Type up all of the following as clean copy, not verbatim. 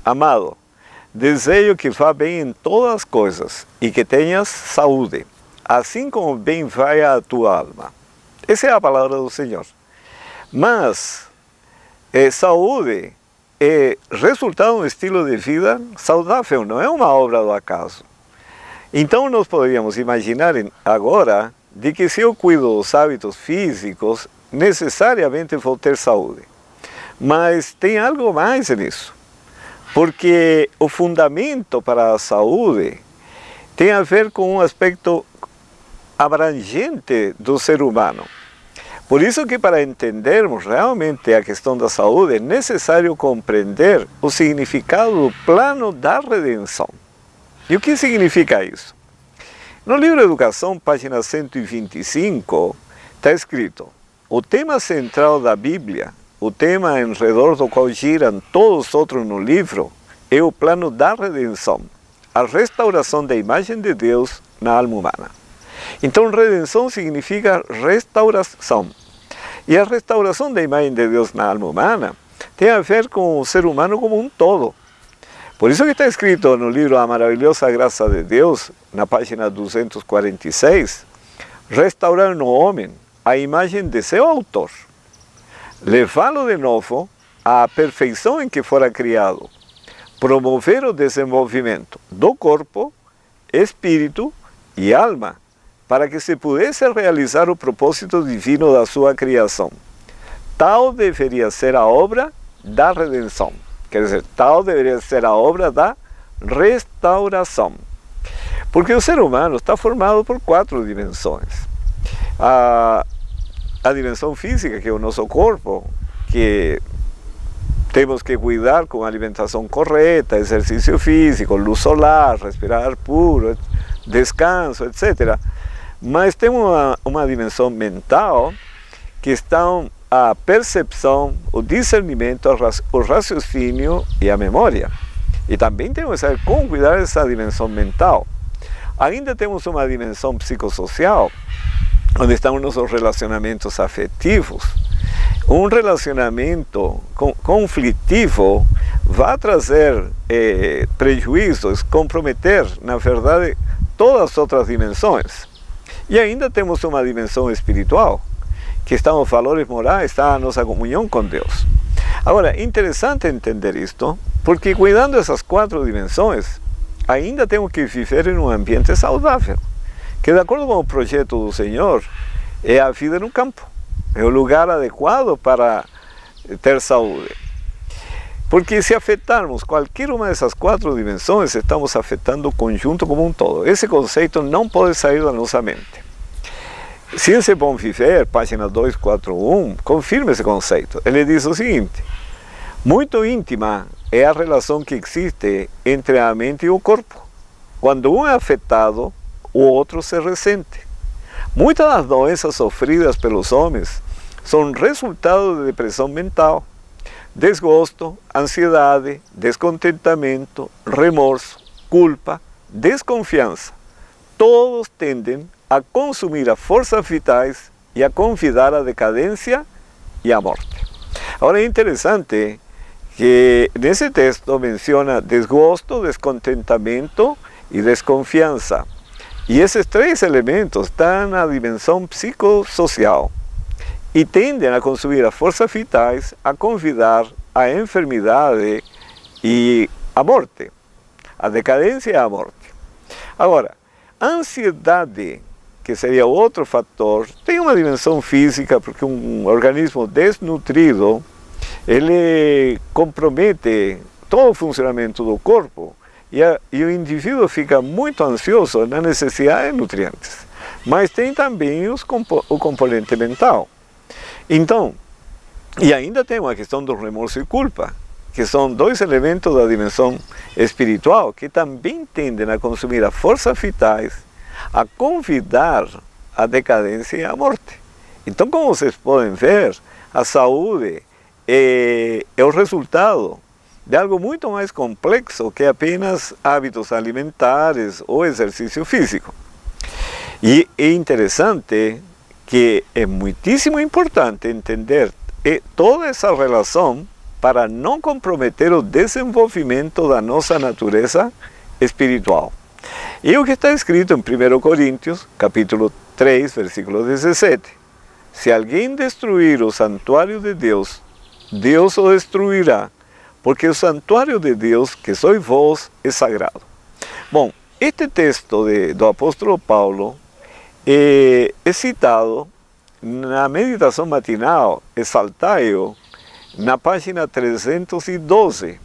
amado, desejo que vá bem em todas as coisas e que tenhas saúde, assim como bem vai a tua alma. Essa é a palavra do Senhor. Mas saúde é resultado de um estilo de vida saudável, não é uma obra do acaso. Então nós poderíamos imaginar agora de que se eu cuido dos hábitos físicos, necessariamente vou ter saúde. Mas tem algo mais nisso, porque o fundamento para a saúde tem a ver com um aspecto abrangente do ser humano. Por isso que para entendermos realmente a questão da saúde é necessário compreender o significado do plano da redenção. E o que significa isso? No livro Educação, página 125, está escrito: o tema central da Bíblia, o tema em redor do qual giram todos os outros no livro, é o plano da redenção, a restauração da imagem de Deus na alma humana. Então, redenção significa restauração. E a restauração da imagem de Deus na alma humana tem a ver com o ser humano como um todo. Por isso que está escrito no livro A Maravilhosa Graça de Deus, na página 246, restaurar no homem a imagem de seu autor, levá-lo de novo à perfeição em que fora criado, promover o desenvolvimento do corpo, espírito e alma, para que se pudesse realizar o propósito divino da sua criação. Tal deveria ser a obra da redenção. Quer dizer, tal deveria ser a obra da restauração. Porque o ser humano está formado por 4 dimensões. A dimensão física, que é o nosso corpo, que temos que cuidar com alimentação correta, exercício físico, luz solar, respirar ar puro, descanso, etc. Mas tem uma dimensão mental que estão a percepção, o discernimento, o raciocínio e a memória. E também temos que saber como cuidar dessa dimensão mental. Ainda temos uma dimensão psicossocial, onde estão nossos relacionamentos afetivos. Um relacionamento conflitivo vai trazer prejuízos, comprometer, na verdade, todas as outras dimensões. E ainda temos uma dimensão espiritual, que estão os valores morais, está a nossa comunhão com Deus. Agora, é interessante entender isto, porque cuidando dessas 4 dimensões, ainda temos que viver em um ambiente saudável, que de acordo com o projeto do Senhor, é a vida no campo, é o lugar adequado para ter saúde. Porque se afetarmos qualquer uma dessas 4 dimensões, estamos afetando o conjunto como um todo. Esse conceito não pode sair da nossa mente. Ciência e Bom Viver, página 241, confirma esse conceito. Ele diz o seguinte: muito íntima é a relação que existe entre a mente e o corpo. Quando um é afetado, o outro se ressente. Muitas das doenças sofridas pelos homens são resultado de depressão mental, desgosto, ansiedade, descontentamento, remorso, culpa, desconfiança. Todos tendem a consumir as forças vitais e a convidar a decadência e a morte. Agora é interessante que nesse texto menciona desgosto, descontentamento e desconfiança. E esses 3 elementos estão na dimensão psicossocial e tendem a consumir as forças vitais, a convidar a enfermidade e a morte, a decadência e a morte. Agora, a ansiedade, que seria outro fator, tem uma dimensão física, porque um organismo desnutrido, ele compromete todo o funcionamento do corpo e o indivíduo fica muito ansioso na necessidade de nutrientes. Mas tem também o componente mental. Então, e ainda tem uma questão do remorso e culpa, que são 2 elementos da dimensão espiritual que também tendem a consumir as forças vitais, a convidar a decadência e a morte. Então, como vocês podem ver, a saúde é o resultado de algo muito mais complexo que apenas hábitos alimentares ou exercício físico. E é interessante que é muitíssimo importante entender toda essa relação para não comprometer o desenvolvimento da nossa natureza espiritual. E o que está escrito em 1 Coríntios, capítulo 3, versículo 17. Se alguém destruir o santuário de Deus, Deus o destruirá, porque o santuário de Deus, que sois vós, é sagrado. Bom, este texto do apóstolo Paulo é citado na meditação matinal, Exaltai-o, na página 312.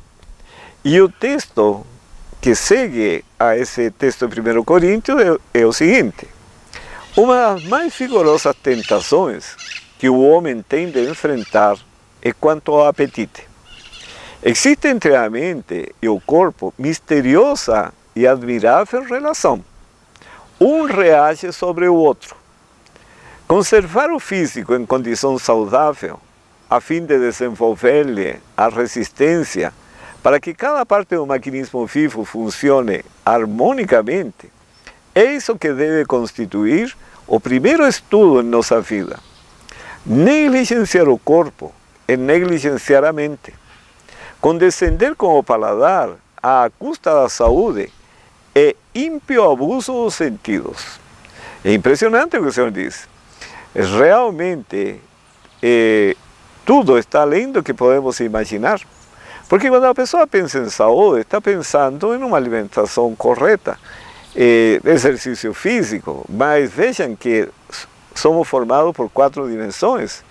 E o texto que segue a esse texto de 1 Coríntios é o seguinte: uma das mais vigorosas tentações que o homem tem de enfrentar é quanto ao apetite. Existe entre a mente e o corpo misteriosa e admirável relação. Um reage sobre o outro. Conservar o físico em condição saudável, a fim de desenvolver-lhe a resistência para que cada parte do maquinismo vivo funcione harmonicamente, é isso que deve constituir o primeiro estudo em nossa vida. Negligenciar o corpo é negligenciar a mente. Condescender com o paladar à custa da saúde é ímpio abuso dos sentidos. É impressionante o que o Senhor diz. Realmente, tudo está além do que podemos imaginar. Porque quando a pessoa pensa em saúde, está pensando em uma alimentação correta, exercício físico, mas vejam que somos formados por 4 dimensões.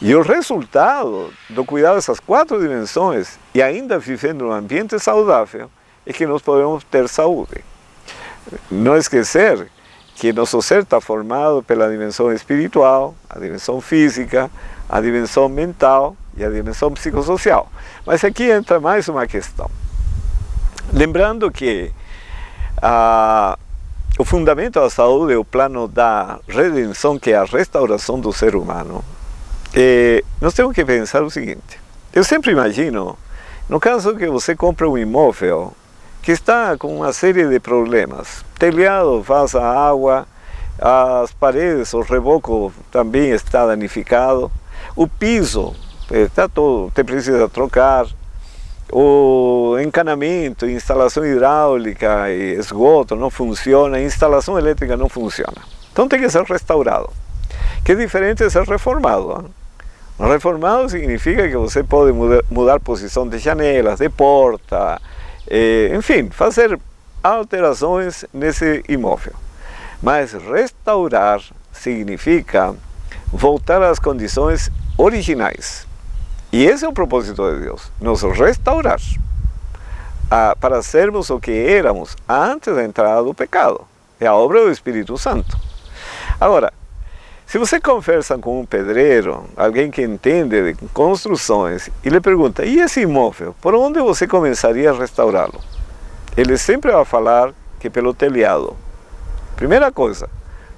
E o resultado do cuidado dessas 4 dimensões, e ainda vivendo num ambiente saudável, é que nós podemos ter saúde. Não esquecer que nosso ser está formado pela dimensão espiritual, a dimensão física, a dimensão mental e a dimensão psicossocial. Mas aqui entra mais uma questão. Lembrando que o fundamento da saúde é o plano da redenção, que é a restauração do ser humano. Nós temos que pensar o seguinte: eu sempre imagino, no caso que você compra um imóvel que está com uma série de problemas, telhado vaza água, as paredes, o reboco também está danificado, o piso está todo, te precisa trocar, o encanamento, instalação hidráulica e esgoto não funciona, a instalação elétrica não funciona. Então tem que ser restaurado, que é diferente de ser reformado. Reformado significa que você pode mudar posição de janelas, de porta, enfim, fazer alterações nesse imóvel. Mas restaurar significa voltar às condições originais. E esse é o propósito de Deus, nos restaurar, para sermos o que éramos antes da entrada do pecado. É a obra do Espírito Santo. Agora, se você conversa com um pedreiro, alguém que entende de construções, e lhe pergunta: e esse imóvel, por onde você começaria a restaurá-lo? Ele sempre vai falar que pelo telhado. Primeira coisa.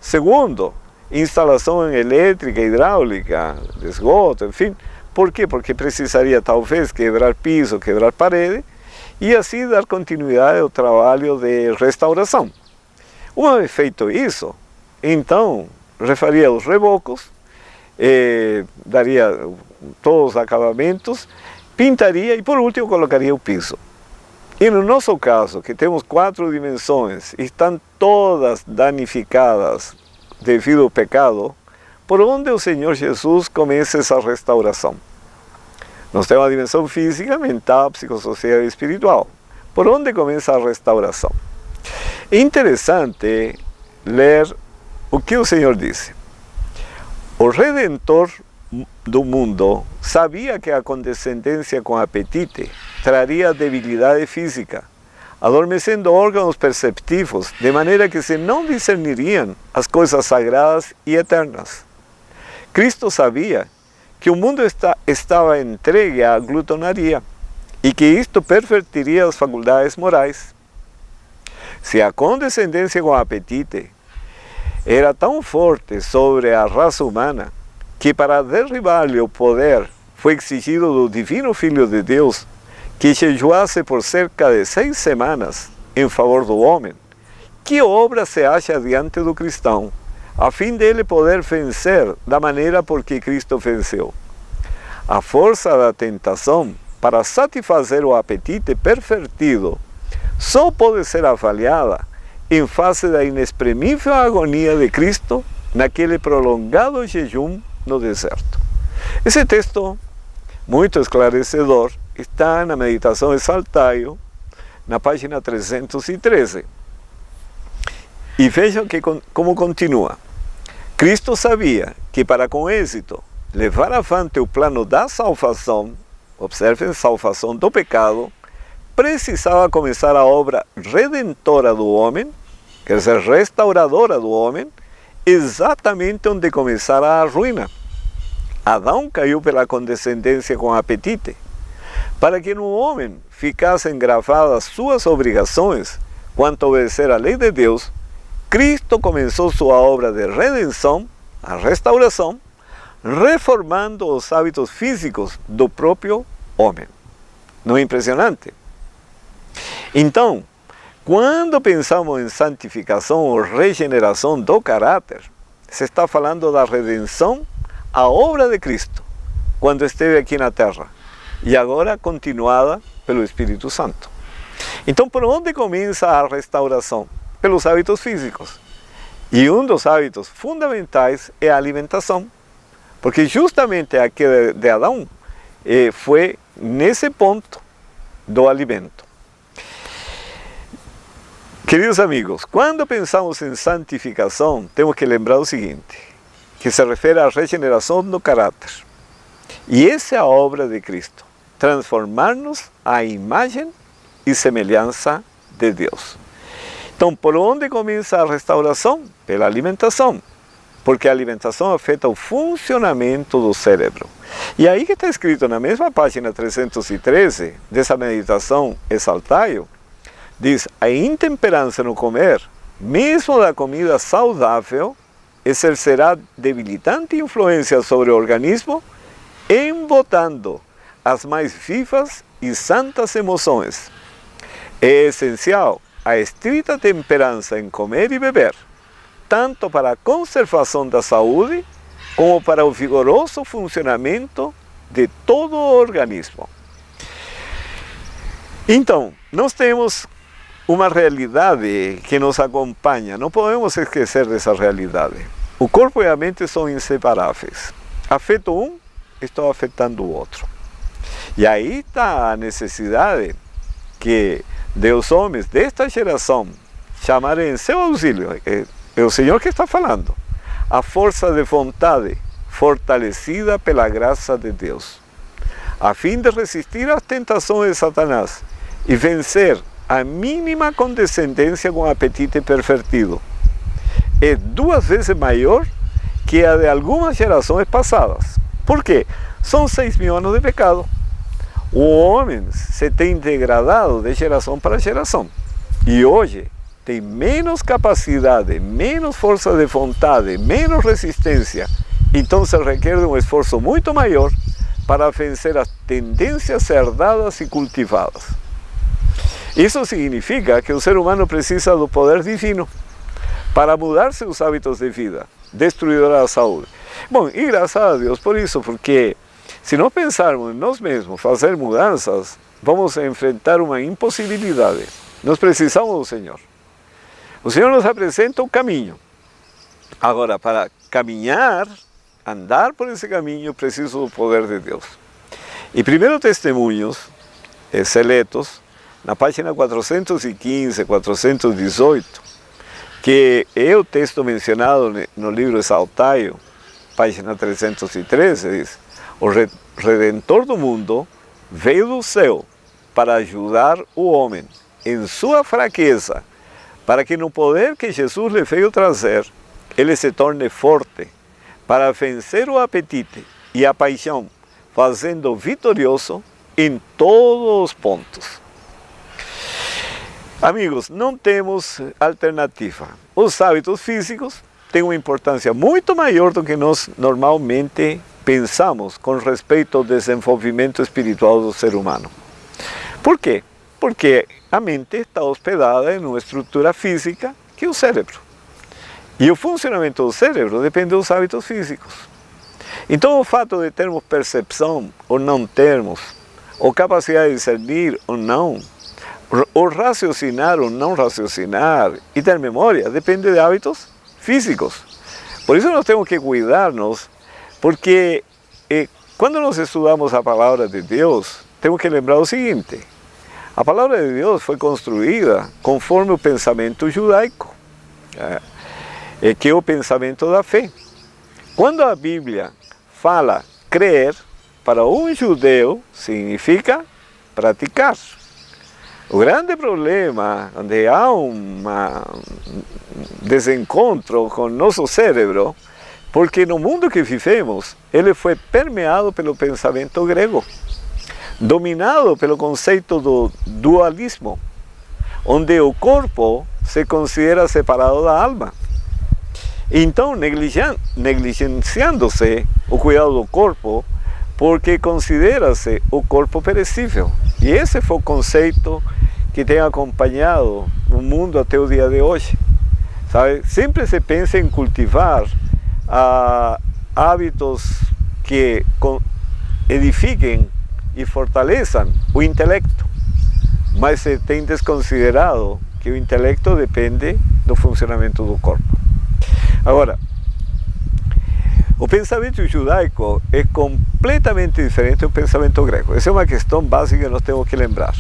Segundo, instalação elétrica, hidráulica, de esgoto, enfim. Por quê? Porque precisaria talvez quebrar piso, quebrar parede, e assim dar continuidade ao trabalho de restauração. Uma vez feito isso, então refaria os rebocos, daria todos os acabamentos, pintaria e por último colocaria o piso. E no nosso caso, que temos 4 dimensões, estão todas danificadas devido ao pecado, por onde o Senhor Jesus começa essa restauração? Nós temos a dimensão física, mental, psicossocial e espiritual. Por onde começa a restauração? É interessante ler o que o Senhor disse. O Redentor do mundo sabia que a condescendência com apetite traria debilidade física, adormecendo órgãos perceptivos, de maneira que se não discerniriam as coisas sagradas e eternas. Cristo sabia que o mundo estava entregue à glutonaria e que isto pervertiria as faculdades morais. Se a condescendência com apetite era tão forte sobre a raça humana que para derribar-lhe o poder foi exigido do divino Filho de Deus que jejuasse por cerca de 6 semanas em favor do homem, que obra se acha diante do cristão, a fim dele poder vencer da maneira por que Cristo venceu? A força da tentação para satisfazer o apetite pervertido só pode ser avaliada em face da inexprimível agonia de Cristo naquele prolongado jejum no deserto. Esse texto, muito esclarecedor, está na meditação Exaltai-o, na página 313. E vejam como continua. Cristo sabia que para com êxito levar avante o plano da salvação, observem, salvação do pecado, precisava começar a obra redentora do homem, quer dizer, restauradora do homem, exatamente onde começara a ruína. Adão caiu pela condescendência com apetite. Para que no homem ficassem gravadas suas obrigações quanto a obedecer à lei de Deus, Cristo começou sua obra de redenção, a restauração, reformando os hábitos físicos do próprio homem. Não é impressionante? Então, quando pensamos em santificação ou regeneração do caráter, se está falando da redenção, a obra de Cristo, quando esteve aqui na terra, e agora continuada pelo Espírito Santo. Então, por onde começa a restauração? Pelos hábitos físicos. E um dos hábitos fundamentais é a alimentação, porque justamente a queda de Adão foi nesse ponto do alimento. Queridos amigos, quando pensamos em santificação, temos que lembrar o seguinte, que se refere à regeneração do caráter. E essa é a obra de Cristo, transformar-nos à imagem e semelhança de Deus. Então, por onde começa a restauração? Pela alimentação, porque a alimentação afeta o funcionamento do cérebro. E aí que está escrito na mesma página 313, dessa meditação Exaltai-o, diz, a intemperança no comer, mesmo da comida saudável, exercerá debilitante influência sobre o organismo, embotando as mais vivas e santas emoções. É essencial a estrita temperança em comer e beber, tanto para a conservação da saúde, como para o vigoroso funcionamento de todo o organismo. Então, nós temos uma realidade que nos acompanha, não podemos esquecer dessa realidade. O corpo e a mente são inseparáveis. Afeto um, estou afetando o outro. E aí está a necessidade que os homens desta geração chamarem em seu auxílio, é o Senhor que está falando, a força de vontade fortalecida pela graça de Deus, a fim de resistir às tentações de Satanás e vencer a mínima condescendência com o apetite pervertido. É 2 vezes maior que a de algumas gerações passadas. Por quê? São 6.000 anos de pecado. O homem se tem degradado de geração para geração. E hoje tem menos capacidade, menos força de vontade, menos resistência. Então se requer um esforço muito maior para vencer as tendências herdadas e cultivadas. Isso significa que o ser humano precisa do poder divino para mudar seus hábitos de vida, destruidor da saúde. Bom, e graças a Deus por isso, porque se não pensarmos em nós mesmos fazer mudanças, vamos enfrentar uma impossibilidade. Nós precisamos do Senhor. O Senhor nos apresenta o caminho. Agora, para caminhar, andar por esse caminho, preciso do poder de Deus. E 1 Testemunhos seletos, na página 415, 418, que é o texto mencionado no livro Exaltai-o, página 313, diz: o Redentor do mundo veio do céu para ajudar o homem em sua fraqueza, para que no poder que Jesus lhe veio trazer, ele se torne forte, para vencer o apetite e a paixão, fazendo vitorioso em todos os pontos. Amigos, não temos alternativa. Os hábitos físicos têm uma importância muito maior do que nós normalmente pensamos com respeito ao desenvolvimento espiritual do ser humano. Por quê? Porque a mente está hospedada em uma estrutura física que é o cérebro. E o funcionamento do cérebro depende dos hábitos físicos. Então o fato de termos percepção ou não termos, ou capacidade de discernir ou não, ou raciocinar ou não raciocinar, e ter memória, depende de hábitos físicos. Por isso nós temos que cuidarnos, porque quando nós estudamos a palavra de Deus, temos que lembrar o seguinte: a palavra de Deus foi construída conforme o pensamento judaico, que é o pensamento da fé. Quando a Bíblia fala crer, para um judeu significa praticar. O grande problema, onde há um desencontro com o nosso cérebro, porque no mundo que vivemos, ele foi permeado pelo pensamento grego, dominado pelo conceito do dualismo, onde o corpo se considera separado da alma. Então, negligenciando-se o cuidado do corpo, porque considera-se o corpo perecível. E esse foi o conceito que tem acompanhado o mundo até o dia de hoje. Sabe? Sempre se pensa em cultivar hábitos que edifiquem e fortaleçam o intelecto, mas se tem desconsiderado que o intelecto depende do funcionamento do corpo. Agora, o pensamento judaico é completamente diferente do pensamento grego. Essa é uma questão básica que nós temos que lembrar.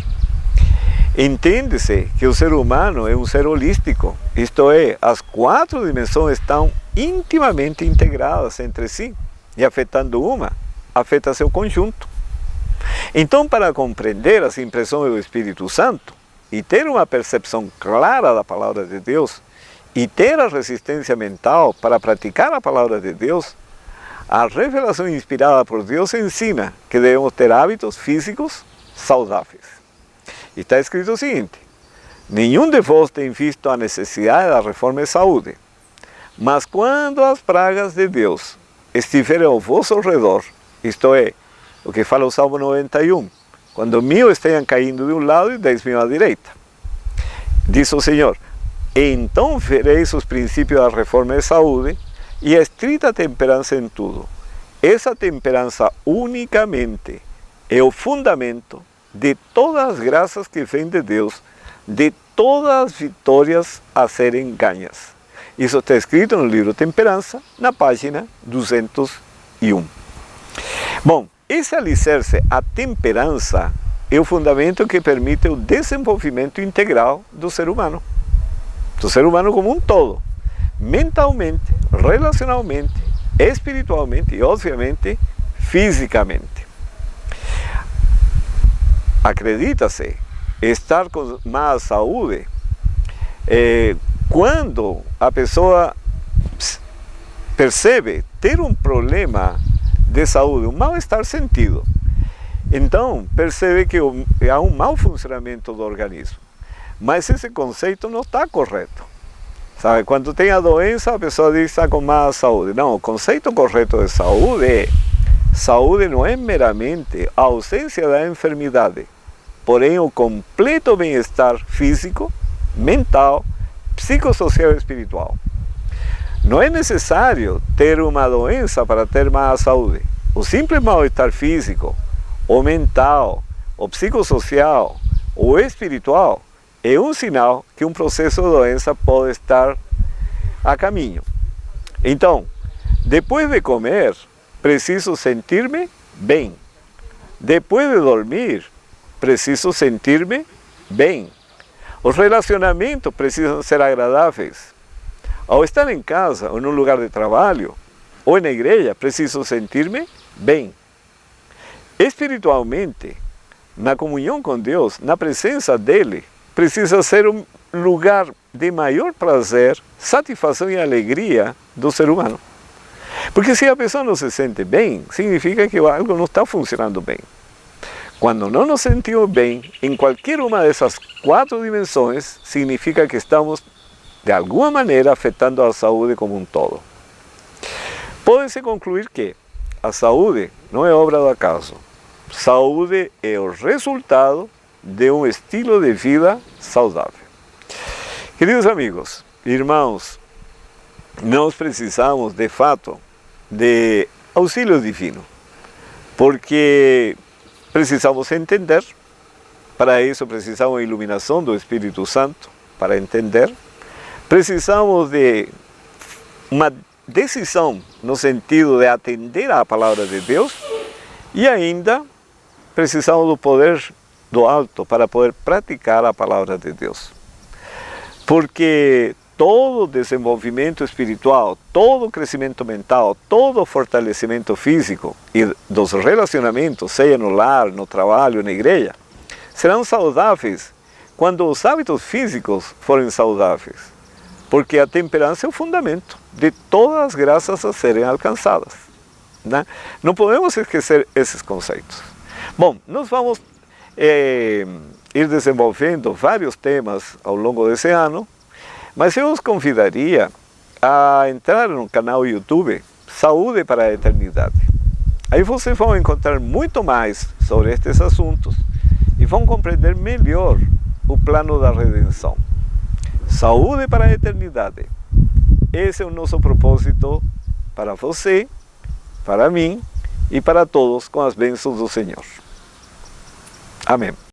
Entende-se que o ser humano é um ser holístico, isto é, as 4 dimensões estão intimamente integradas entre si, e afetando uma, afeta seu conjunto. Então, para compreender as impressões do Espírito Santo e ter uma percepção clara da palavra de Deus e ter a resistência mental para praticar a palavra de Deus, a revelação inspirada por Deus ensina que devemos ter hábitos físicos saudáveis. E está escrito o seguinte: nenhum de vós tem visto a necessidade da reforma de saúde, mas quando as pragas de Deus estiverem ao vosso redor, isto é, o que fala o Salmo 91, quando 1000 estejam caindo de um lado e 10.000 à direita, diz o Senhor: então vereis os princípios da reforma de saúde e a estrita temperança em tudo. Essa temperança unicamente é o fundamento de todas as graças que vêm de Deus, de todas as vitórias a serem ganhas. Isso está escrito no livro Temperança, na página 201. Bom, esse alicerce, a temperança, é o fundamento que permite o desenvolvimento integral do ser humano como um todo, mentalmente, relacionalmente, espiritualmente e, obviamente, fisicamente. Acredita-se estar com má saúde quando a pessoa percebe ter um problema de saúde, um mal-estar sentido. Então, percebe que há um mau funcionamento do organismo. Mas esse conceito não está correto. Sabe, quando tem a doença, a pessoa diz que está com má saúde. Não, o conceito correto de saúde não é meramente a ausência da enfermidade, porém o completo bem-estar físico, mental, psicossocial e espiritual. Não é necessário ter uma doença para ter má saúde. O simples mal-estar físico, ou mental, ou psicossocial, ou espiritual, é um sinal que um processo de doença pode estar a caminho. Então, depois de comer, preciso sentir-me bem. Depois de dormir, preciso sentir-me bem. Os relacionamentos precisam ser agradáveis. Ao estar em casa, ou num lugar de trabalho, ou na igreja, preciso sentir-me bem. Espiritualmente, na comunhão com Deus, na presença dele, precisa ser um lugar de maior prazer, satisfação e alegria do ser humano. Porque se a pessoa não se sente bem, significa que algo não está funcionando bem. Quando não nos sentimos bem, em qualquer uma dessas 4 dimensões, significa que estamos, de alguma maneira, afetando a saúde como um todo. Pode-se concluir que a saúde não é obra do acaso. Saúde é o resultado de um estilo de vida saudável. Queridos amigos, irmãos, nós precisamos, de fato, de auxílio divino, porque precisamos entender, para isso precisamos da iluminação do Espírito Santo, para entender, precisamos de uma decisão no sentido de atender à palavra de Deus e ainda precisamos do poder do alto para poder praticar a palavra de Deus. Porque todo desenvolvimento espiritual, todo crescimento mental, todo fortalecimento físico e dos relacionamentos, seja no lar, no trabalho, na igreja, serão saudáveis quando os hábitos físicos forem saudáveis. Porque a temperança é o fundamento de todas as graças a serem alcançadas, né? Não podemos esquecer esses conceitos. Bom, nós vamos ir desenvolvendo vários temas ao longo desse ano, mas eu os convidaria a entrar no canal YouTube Saúde para a Eternidade. Aí vocês vão encontrar muito mais sobre estes assuntos e vão compreender melhor o plano da redenção. Saúde para a eternidade. Esse é o nosso propósito para você, para mim e para todos com as bênçãos do Senhor. Amém.